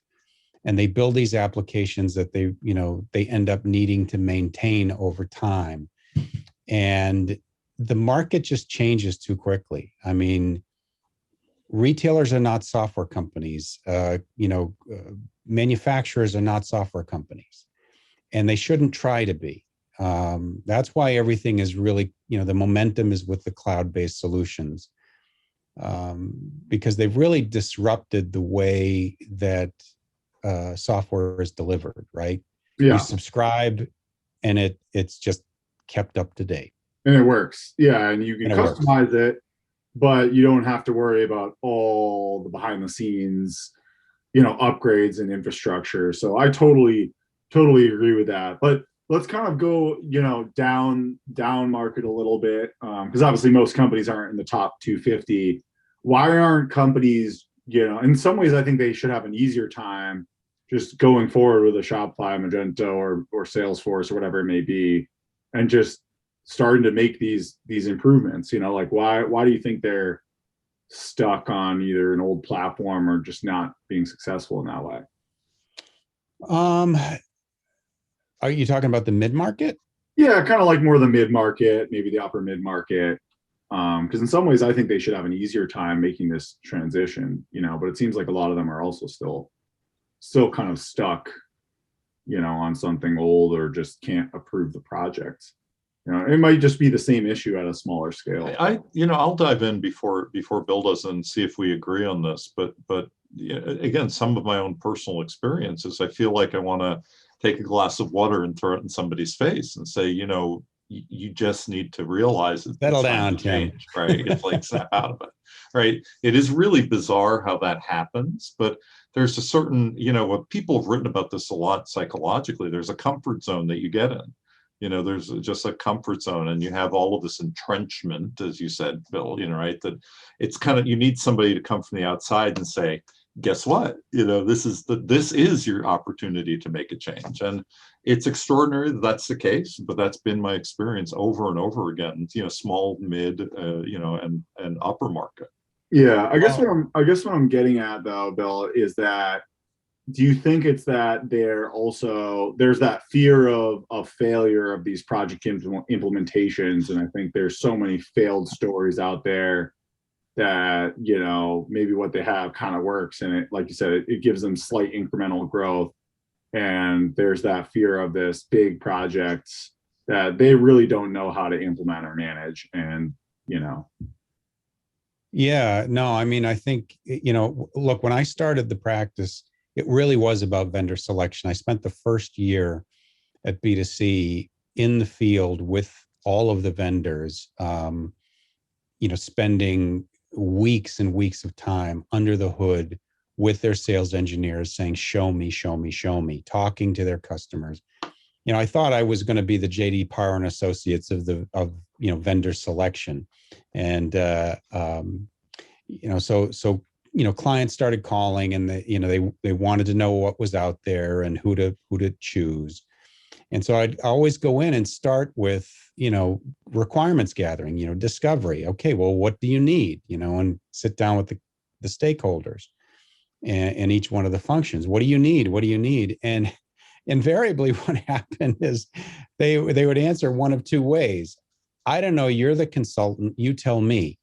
and they build these applications that they end up needing to maintain over time. And the market just changes too quickly. I mean, retailers are not software companies. Manufacturers are not software companies, and they shouldn't try to be. That's why everything is really, the momentum is with the cloud-based solutions, because they've really disrupted the way that software is delivered, right? Yeah. You subscribe, and it's just kept up to date. And it works. Yeah. And you can customize it, but you don't have to worry about all the behind the scenes, upgrades and infrastructure. So I totally agree with that. But let's kind of go, down market a little bit. Because obviously most companies aren't in the top 250. Why aren't companies, in some ways I think they should have an easier time just going forward with a Shopify, Magento, or Salesforce, or whatever it may be, and just starting to make these improvements. Like why do you think they're stuck on either an old platform or just not being successful in that way? Um, are you talking about the mid-market? Yeah, kind of like more the mid-market, maybe the upper mid-market. Because in some ways, I think they should have an easier time making this transition, but it seems like a lot of them are also still kind of stuck, on something old or just can't approve the project. It might just be the same issue at a smaller scale. I'll dive in before Bill does and see if we agree on this. But again, some of my own personal experiences, I feel like I want to take a glass of water and throw it in somebody's face and say, you just need to realize it's Settle time down, to Tim. change, right? It's like snap out of it, right? It is really bizarre how that happens, but there's a certain, what people have written about this a lot psychologically. There's a comfort zone that you get in. There's just a comfort zone, and you have all of this entrenchment, as you said, Bill, right? That it's kind of, you need somebody to come from the outside and say, guess what? This is your opportunity to make a change. And it's extraordinary that that's the case, but that's been my experience over and over again, small, mid, and upper market. Yeah, I guess what I'm getting at though, Bill, is that do you think it's that there's that fear of failure of these project implementations, and I think there's so many failed stories out there that maybe what they have kind of works, and it, like you said, it gives them slight incremental growth, and there's that fear of this big projects that they really don't know how to implement or manage, and Yeah, no, I mean, I think, look, when I started the practice, it really was about vendor selection. I spent the first year at B2C in the field with all of the vendors, spending weeks and weeks of time under the hood with their sales engineers saying, show me, show me, show me, talking to their customers. I thought I was going to be the JD Power and Associates of vendor selection. And, so clients started calling, and they wanted to know what was out there and who to choose. And so I'd always go in and start with, requirements gathering, discovery. Okay, well, what do you need? And sit down with the stakeholders and each one of the functions. What do you need? What do you need? And invariably what happened is they would answer one of two ways. I don't know, you're the consultant, you tell me.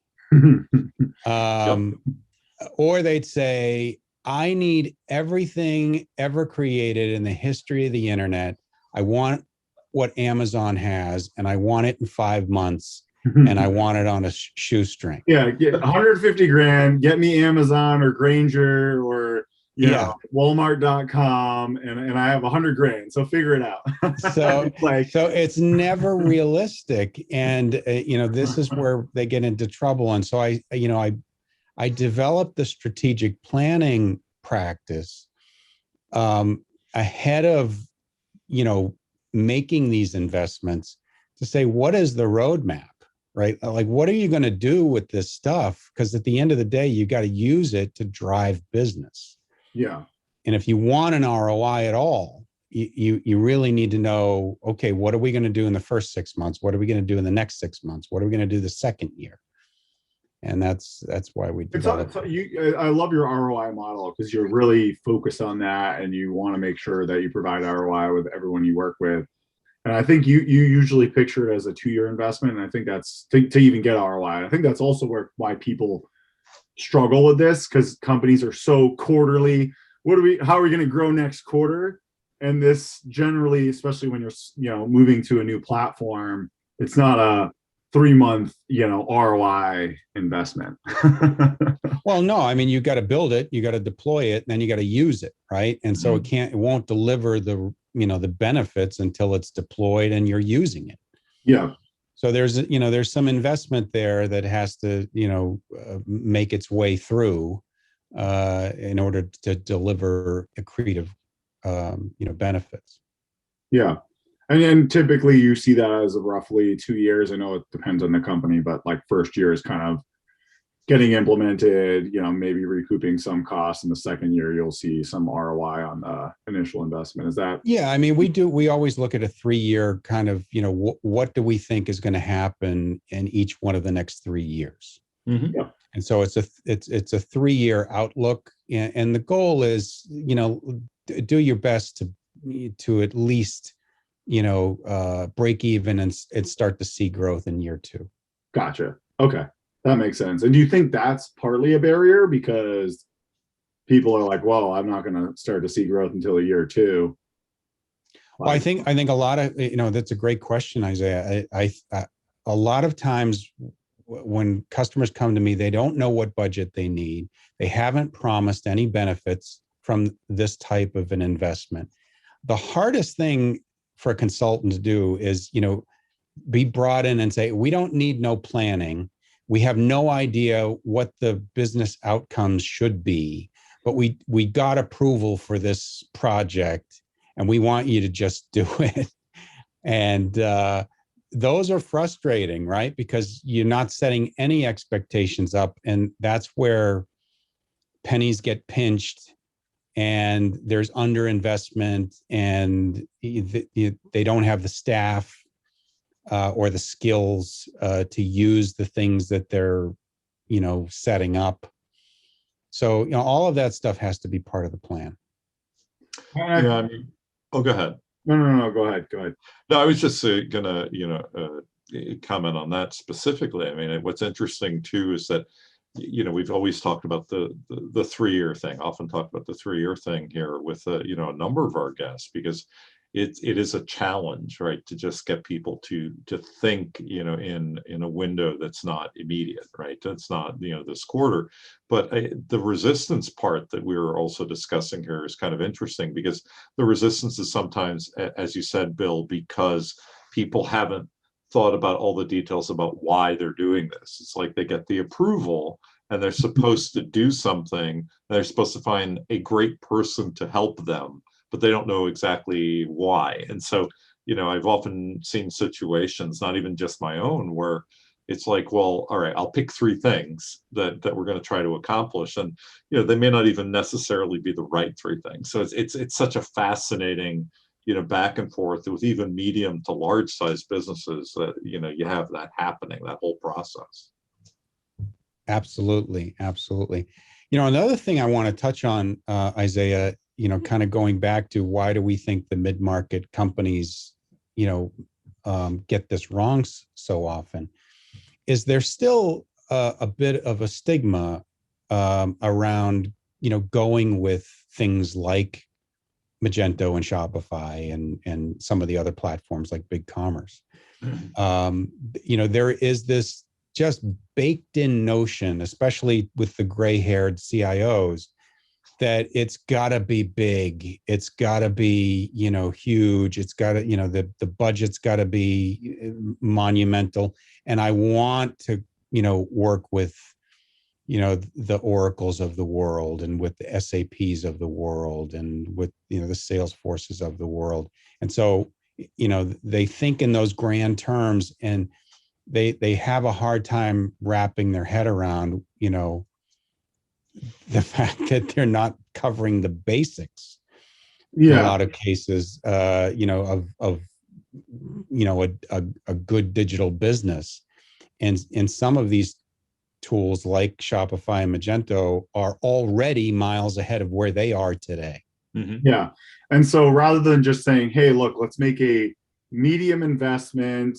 Or they'd say, I need everything ever created in the history of the internet. I want what Amazon has, and I want it in 5 months, and I want it on a shoestring. Yeah, get 150 grand, get me Amazon or Granger or Walmart.com, and I have 100 grand. So figure it out. So it's never realistic. And this is where they get into trouble. And so I developed the strategic planning practice ahead of, making these investments to say, what is the roadmap, right? Like, what are you going to do with this stuff? Because at the end of the day, you got to use it to drive business. Yeah. And if you want an ROI at all, you really need to know, okay, what are we going to do in the first 6 months? What are we going to do in the next 6 months? What are we going to do the second year? And that's why we developed. I love your ROI model, because you're really focused on that, and you want to make sure that you provide ROI with everyone you work with. And I think you usually picture it as a 2-year investment. And I think that's to even get ROI. I think that's also why people struggle with this, because companies are so quarterly. How are we going to grow next quarter? And this generally, especially when you're moving to a new platform, it's not a 3-month ROI investment. Well, no, I mean, you got to build it, you got to deploy it, and then you got to use it, right? And so it won't deliver the benefits until it's deployed and you're using it. Yeah. So there's some investment there that has to make its way through in order to deliver accretive benefits. Yeah. And then typically you see that as of roughly 2 years. I know it depends on the company, but like first year is kind of getting implemented, maybe recouping some costs. In the second year, you'll see some ROI on the initial investment. Is that? Yeah. I mean, we always look at a 3-year kind of, what do we think is going to happen in each one of the next 3 years? Mm-hmm. Yeah. And so it's a 3-year outlook, and the goal is, do your best to at least, break even and start to see growth in year 2. Gotcha. Okay, that makes sense. And do you think that's partly a barrier because people are like, well, I'm not going to start to see growth until a year 2? Well, I think a lot of, that's a great question, Isaiah. I a lot of times when customers come to me, they don't know what budget they need. They haven't promised any benefits from this type of an investment. The hardest thing for a consultant to do is, be brought in and say, we don't need no planning. We have no idea what the business outcomes should be, but we got approval for this project and we want you to just do it. And those are frustrating, right? Because you're not setting any expectations up, and that's where pennies get pinched, and there's underinvestment, and they don't have the staff or the skills to use the things that they're, setting up. So, all of that stuff has to be part of the plan. Yeah, I mean, go ahead. No, go ahead. No, I was just gonna, comment on that specifically. I mean, what's interesting too is that, we've always talked about the 3-year thing. Often talk about the 3-year thing here with a number of our guests, because it is a challenge, right, to just get people to think, in a window that's not immediate, right? That's not, this quarter. But the resistance part that we were also discussing here is kind of interesting, because the resistance is sometimes, as you said, Bill, because people haven't thought about all the details about why they're doing this. It's like they get the approval and they're supposed to do something. They're supposed to find a great person to help them, but they don't know exactly why. And so, I've often seen situations, not even just my own, where it's like, well, all right, I'll pick 3 things that we're going to try to accomplish. And, they may not even necessarily be the right 3 things. So it's such a fascinating, back and forth with even medium to large size businesses that, you have that happening, that whole process. Absolutely. Another thing I want to touch on, Isaiah, kind of going back to why do we think the mid-market companies, get this wrong so often, is there's still a bit of a stigma around, going with things like Magento and Shopify and some of the other platforms like BigCommerce. There is this just baked in notion, especially with the gray-haired CIOs, that it's got to be big, it's got to be, huge, it's got to, the budget's got to be monumental, and I want to, work with, the Oracles of the world, and with the SAPs of the world, and with, the Salesforces of the world. And so, they think in those grand terms, and they have a hard time wrapping their head around, the fact that they're not covering the basics in a lot of cases, of a good digital business. And some of these tools like Shopify and Magento are already miles ahead of where they are today. Mm-hmm. Yeah. And so rather than just saying, hey, look, let's make a medium investment,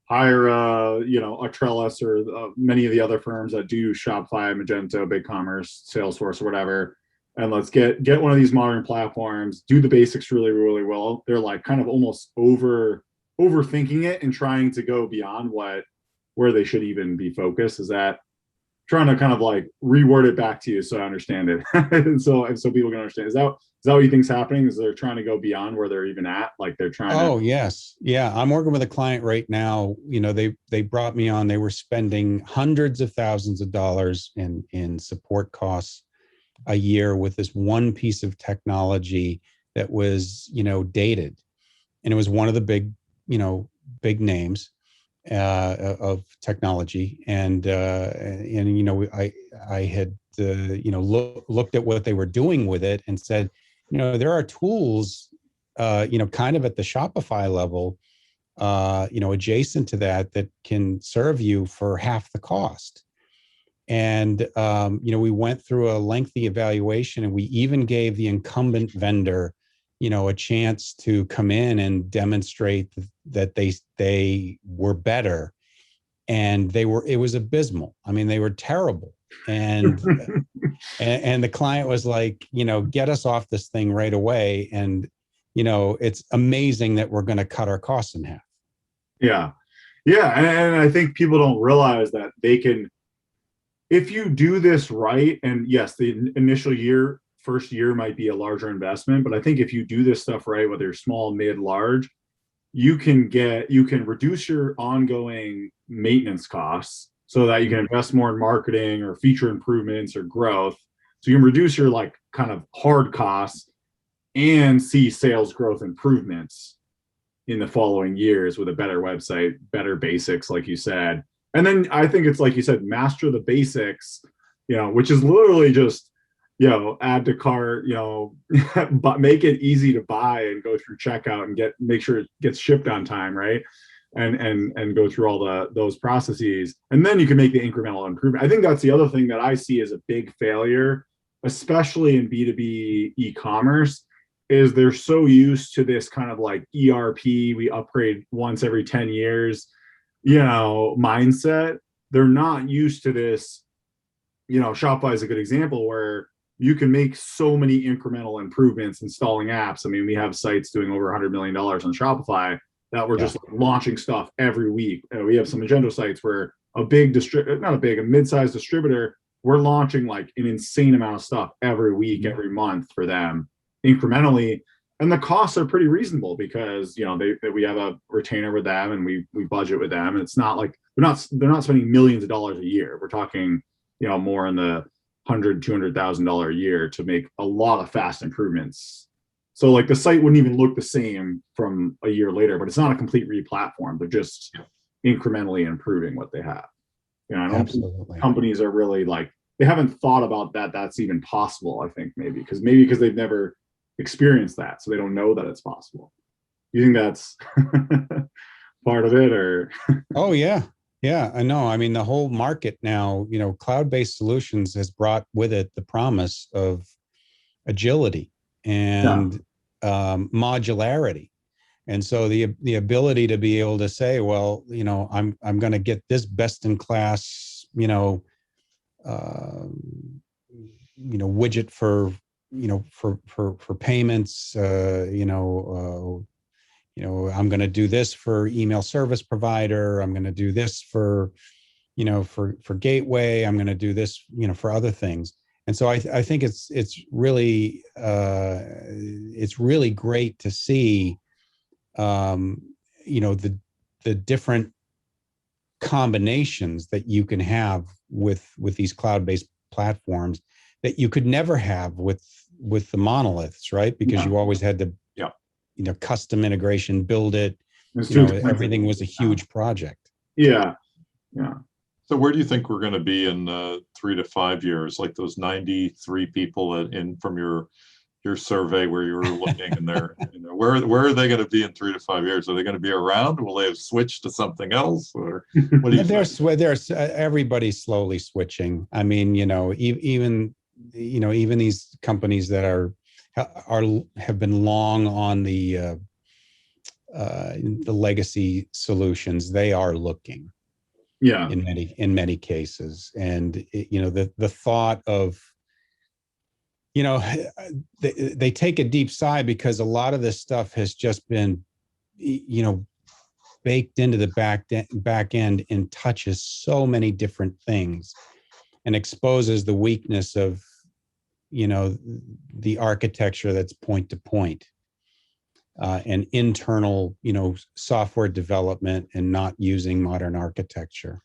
hire a Trellis or many of the other firms that do Shopify, Magento, BigCommerce, Salesforce, or whatever, and let's get one of these modern platforms, do the basics really, really well. They're like kind of almost overthinking it and trying to go beyond where they should even be focused. Is that trying to kind of like reword it back to you so I understand it, and so people can understand? Is that what you think's happening? Is they're trying to go beyond where they're even at? Like they're trying to... yes. Yeah. I'm working with a client right now. They brought me on, they were spending hundreds of thousands of dollars in support costs a year with this one piece of technology that was, dated. And it was one of the big names of technology. And I had, looked at what they were doing with it and said, there are tools, kind of at the Shopify level, adjacent to that can serve you for half the cost. And, we went through a lengthy evaluation, and we even gave the incumbent vendor, a chance to come in and demonstrate that they were better. And it was abysmal. I mean, they were terrible. And, and the client was like, get us off this thing right away. And, it's amazing that we're going to cut our costs in half. Yeah. Yeah. And I think people don't realize that they can, if you do this right, and yes, the initial first year might be a larger investment, but I think if you do this stuff right, whether you're small, mid, large, you can reduce your ongoing maintenance costs so that you can invest more in marketing or feature improvements or growth. So you can reduce your like kind of hard costs and see sales growth improvements in the following years with a better website, better basics, like you said. And then I think it's like you said, master the basics, which is literally just, add to cart, but make it easy to buy and go through checkout and make sure it gets shipped on time, right? And go through all those processes. And then you can make the incremental improvement. I think that's the other thing that I see as a big failure, especially in B2B e-commerce, is they're so used to this kind of like ERP, we upgrade once every 10 years, mindset. They're not used to this. Shopify is a good example where you can make so many incremental improvements installing apps. I mean, we have sites doing over $100 million on Shopify that we're just launching stuff every week. We have some Magento sites where a mid-sized distributor, we're launching like an insane amount of stuff every week, every month for them incrementally. And the costs are pretty reasonable because, we have a retainer with them and we budget with them. And it's not like they're not spending millions of dollars a year. We're talking, more in the $100,000-$200,000 a year to make a lot of fast improvements. So like the site wouldn't even look the same from a year later, but it's not a complete re-platform. They're just incrementally improving what they have. I don't think companies are really like, they haven't thought about that. That's even possible. I think maybe because they've never experienced that, so they don't know that it's possible. You think that's part of it, or? Oh yeah, I know. I mean, the whole market now, cloud-based solutions has brought with it the promise of agility and modularity, and so the ability to be able to say, well, I'm going to get this best in class, widget for payments, I'm going to do this for email service provider. I'm going to do this for gateway. I'm going to do this, for other things. And so I think it's really great to see, the different combinations that you can have with these cloud-based platforms that you could never have with the monoliths, right? Because you always had to, custom integration, build it. Everything was a huge project. Yeah. So where do you think we're going to be in 3 to 5 years? Like those 93 people from your survey where you were looking in there, where are they going to be in 3 to 5 years? Are they going to be around? Will they have switched to something else? Or what do you think? There's everybody's slowly switching. I mean, even these companies that have been long on the legacy solutions, they are looking. Yeah. In many cases, and the thought of, they take a deep sigh because a lot of this stuff has just been, baked into the back end and touches so many different things and exposes the weakness of, the architecture that's point to point, and internal, software development and not using modern architecture.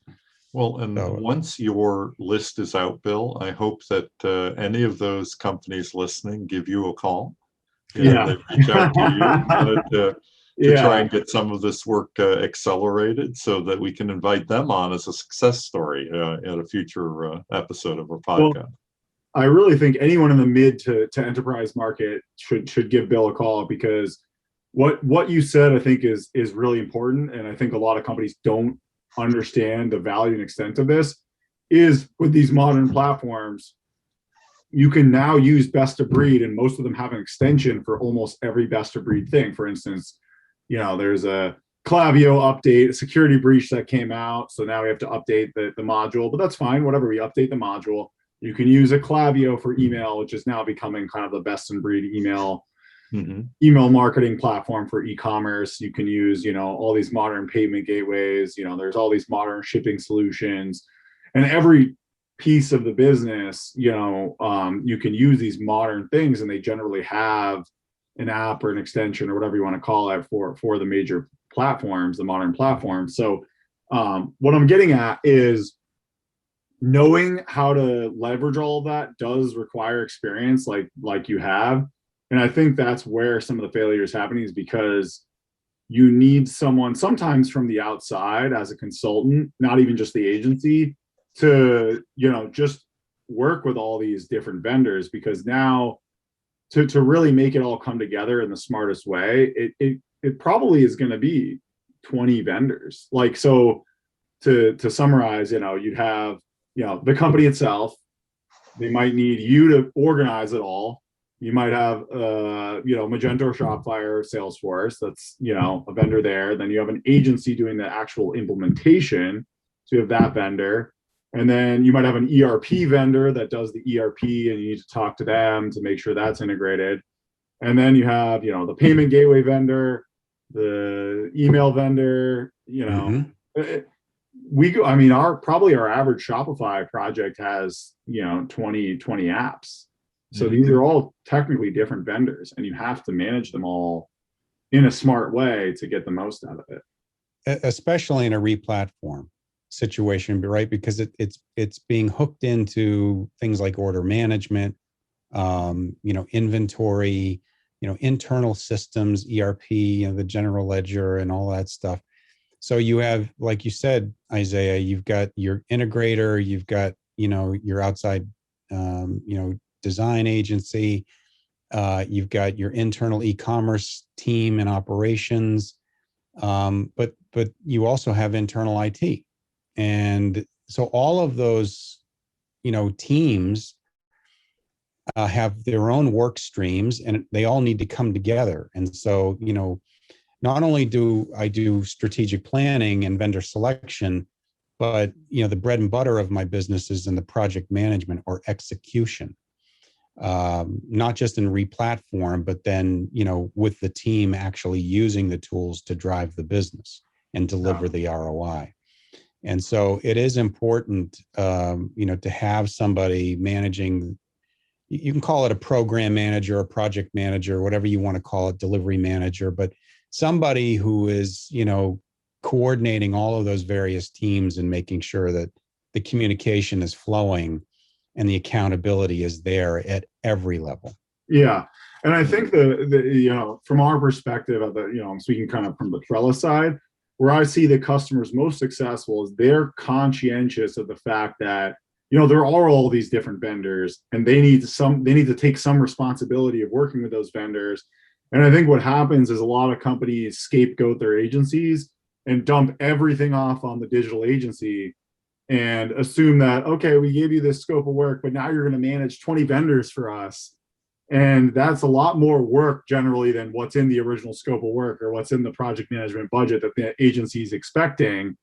Well, and once your list is out, Bill, I hope that any of those companies listening give you a call. They reach out to you to try and get some of this work accelerated so that we can invite them on as a success story at a future episode of our podcast. Well, I really think anyone in the mid to enterprise market should give Bill a call, because what you said, I think, is really important. And I think a lot of companies don't understand the value and extent of this. is with these modern platforms, you can now use best of breed, and most of them have an extension for almost every best of breed thing. For instance, there's a Klaviyo update, a security breach that came out. So now we have to update the module, but that's fine. Whatever, we update the module. You can use a Klaviyo for email, which is now becoming kind of the best in breed email marketing platform for e-commerce. You can use, all these modern payment gateways. There's all these modern shipping solutions, and every piece of the business, you can use these modern things, and they generally have an app or an extension or whatever you want to call it for the major platforms, the modern platforms. So what I'm getting at is knowing how to leverage all of that does require experience like you have. And I think that's where some of the failure is happening, is because you need someone sometimes from the outside as a consultant, not even just the agency, to, just work with all these different vendors, because now to really make it all come together in the smartest way, it probably is going to be 20 vendors. Like, so to summarize, you'd have, the company itself, they might need you to organize it all. You might have, Magento or Shopify or Salesforce. That's, a vendor there. Then you have an agency doing the actual implementation. So you have that vendor. And then you might have an ERP vendor that does the ERP, and you need to talk to them to make sure that's integrated. And then you have, the payment gateway vendor, the email vendor, our average Shopify project has, 20 apps. So these are all technically different vendors, and you have to manage them all in a smart way to get the most out of it. Especially in a replatform situation, right? Because it's being hooked into things like order management, inventory, internal systems, ERP, the general ledger and all that stuff. So you have, like you said, Isaiah, you've got your integrator, you've got, your outside, design agency, you've got your internal e-commerce team and operations, but you also have internal IT. And so all of those, teams have their own work streams, and they all need to come together. And so, not only do I do strategic planning and vendor selection, but, the bread and butter of my business is in the project management or execution, not just in replatform, but then, with the team actually using the tools to drive the business and deliver the ROI. And so it is important, to have somebody managing. You can call it a program manager, a project manager, whatever you want to call it, delivery manager, but somebody who is, coordinating all of those various teams and making sure that the communication is flowing and the accountability is there at every level. Yeah. And I think from our perspective of I'm speaking kind of from the Trellis side, where I see the customers most successful is they're conscientious of the fact that, there are all these different vendors, and they need to take some responsibility of working with those vendors. And I think what happens is a lot of companies scapegoat their agencies and dump everything off on the digital agency and assume that, okay, we gave you this scope of work, but now you're going to manage 20 vendors for us. And that's a lot more work generally than what's in the original scope of work or what's in the project management budget that the agency is expecting.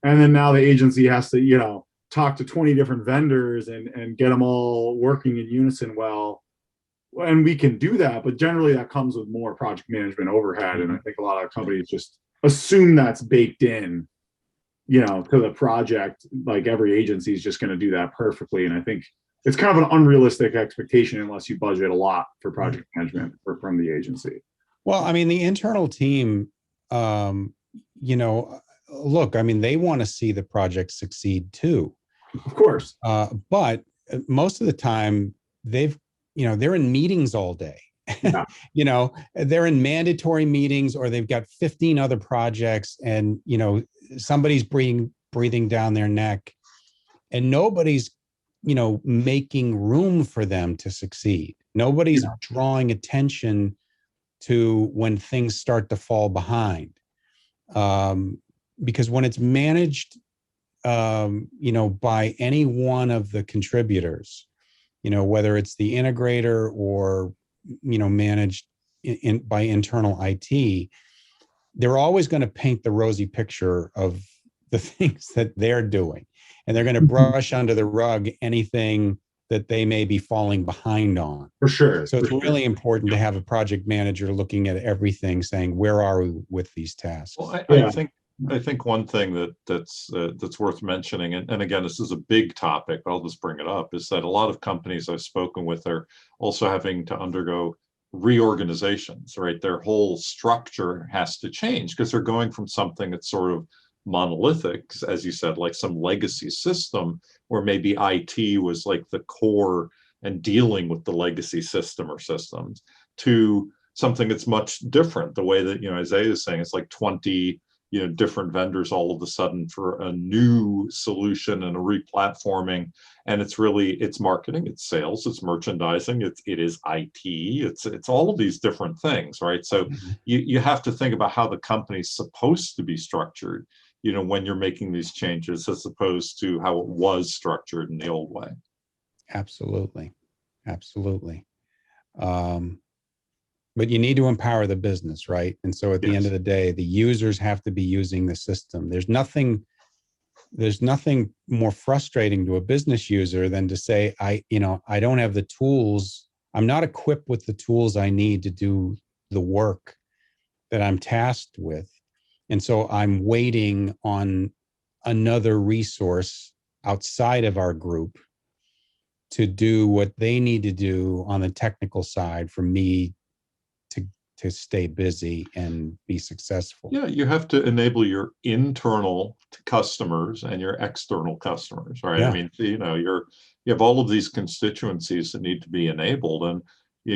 And then now the agency has to, talk to 20 different vendors and get them all working in unison well. And we can do that, but generally that comes with more project management overhead. And I think a lot of companies just assume that's baked in, to the project. Like every agency is just going to do that perfectly. And I think it's kind of an unrealistic expectation unless you budget a lot for project management from the agency. Well, the internal team, look, they want to see the project succeed too. Of course. But most of the time they're in meetings all day. Yeah. They're in mandatory meetings, or they've got 15 other projects, and, somebody's breathing down their neck, and nobody's, making room for them to succeed. Nobody's drawing attention to when things start to fall behind. Because when it's managed by any one of the contributors, whether it's the integrator or, managed by internal IT, they're always going to paint the rosy picture of the things that they're doing. And they're going to brush under the rug anything that they may be falling behind on. For sure. So it's really important to have a project manager looking at everything, saying, where are we with these tasks? Well, I think one thing that's worth mentioning, and again, this is a big topic, but I'll just bring it up, is that a lot of companies I've spoken with are also having to undergo reorganizations, right? Their whole structure has to change because they're going from something that's sort of monolithic, as you said, like some legacy system where maybe IT was like the core and dealing with the legacy system or systems, to something that's much different. The way that, Isaiah is saying, it's like 20 different vendors all of a sudden for a new solution and a replatforming. And it's marketing, it's sales, it's merchandising, it is IT, it's all of these different things, right? So you have to think about how the company's supposed to be structured, when you're making these changes, as opposed to how it was structured in the old way. Absolutely. But you need to empower the business, right? And so at the end of the day, the users have to be using the system. There's nothing more frustrating to a business user than to say, I don't have the tools. I'm not equipped with the tools I need to do the work that I'm tasked with. And so I'm waiting on another resource outside of our group to do what they need to do on the technical side for me to stay busy and be successful. Yeah, you have to enable your internal customers and your external customers, right? Yeah. I mean, you have all of these constituencies that need to be enabled, and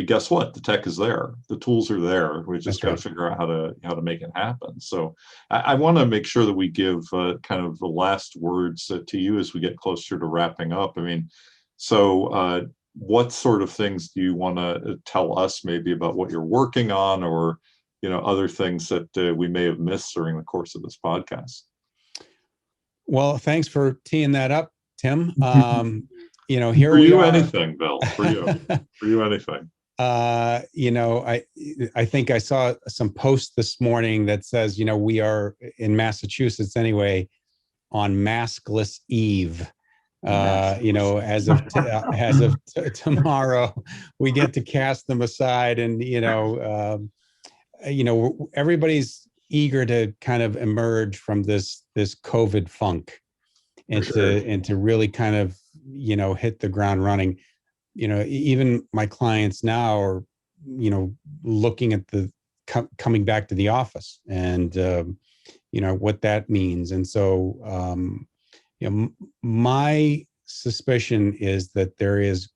guess what? The tech is there, the tools are there. We just got to figure out how to make it happen. So I want to make sure that we give kind of the last words to you as we get closer to wrapping up. I mean, so what sort of things do you want to tell us maybe about what you're working on, or other things that we may have missed during the course of this podcast? Well, thanks for teeing that up, Tim. Here for we you are. Anything, Bill, for you anything. I think I saw some post this morning that says, we are in Massachusetts anyway on Maskless Eve. As of tomorrow, we get to cast them aside, and everybody's eager to kind of emerge from this COVID funk, and to really kind of hit the ground running. Even my clients now are looking at the coming back to the office, and what that means. And so my suspicion is that there is,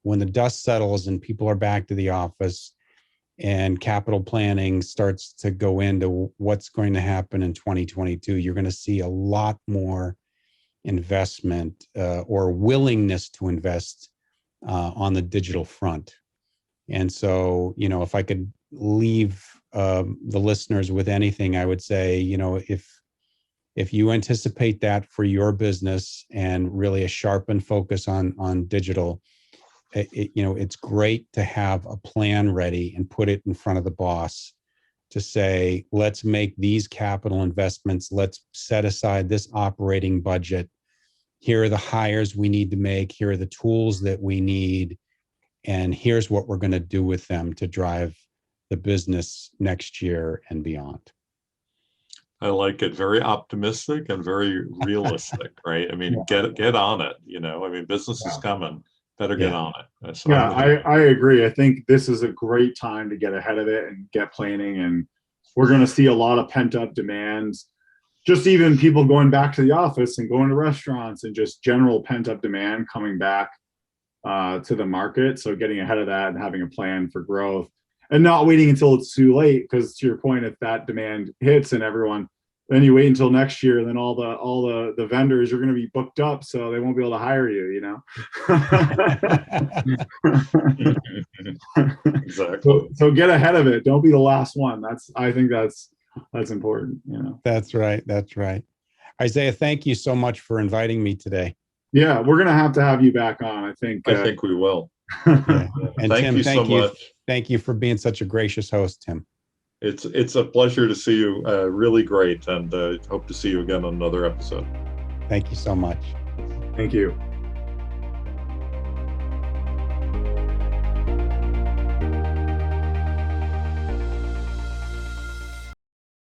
when the dust settles and people are back to the office and capital planning starts to go into what's going to happen in 2022, you're going to see a lot more investment or willingness to invest on the digital front. And so, if I could leave the listeners with anything, I would say, if you anticipate that for your business and really a sharpened focus on digital, it's great to have a plan ready and put it in front of the boss to say, let's make these capital investments. Let's set aside this operating budget. Here are the hires we need to make. Here are the tools that we need. And here's what we're going to do with them to drive the business next year and beyond. I like it. Very optimistic and very realistic, right? I mean, get on it. Business is coming. Better get on it. So I agree. I think this is a great time to get ahead of it and get planning. And we're going to see a lot of pent up demands. Just even people going back to the office and going to restaurants, and just general pent up demand coming back to the market. So getting ahead of that and having a plan for growth, and not waiting until it's too late. Because to your point, if that demand hits and then you wait until next year, and then all the vendors are going to be booked up, so they won't be able to hire you. Exactly. So get ahead of it. Don't be the last one. I think that's important. That's right. Isaiah, thank you so much for inviting me today. Yeah, we're going to have you back on, I think. I think we will. Yeah. And Thank Tim, you so much. Thank you for being such a gracious host, Tim. It's a pleasure to see you. Really great, and hope to see you again on another episode. Thank you so much. Thank you.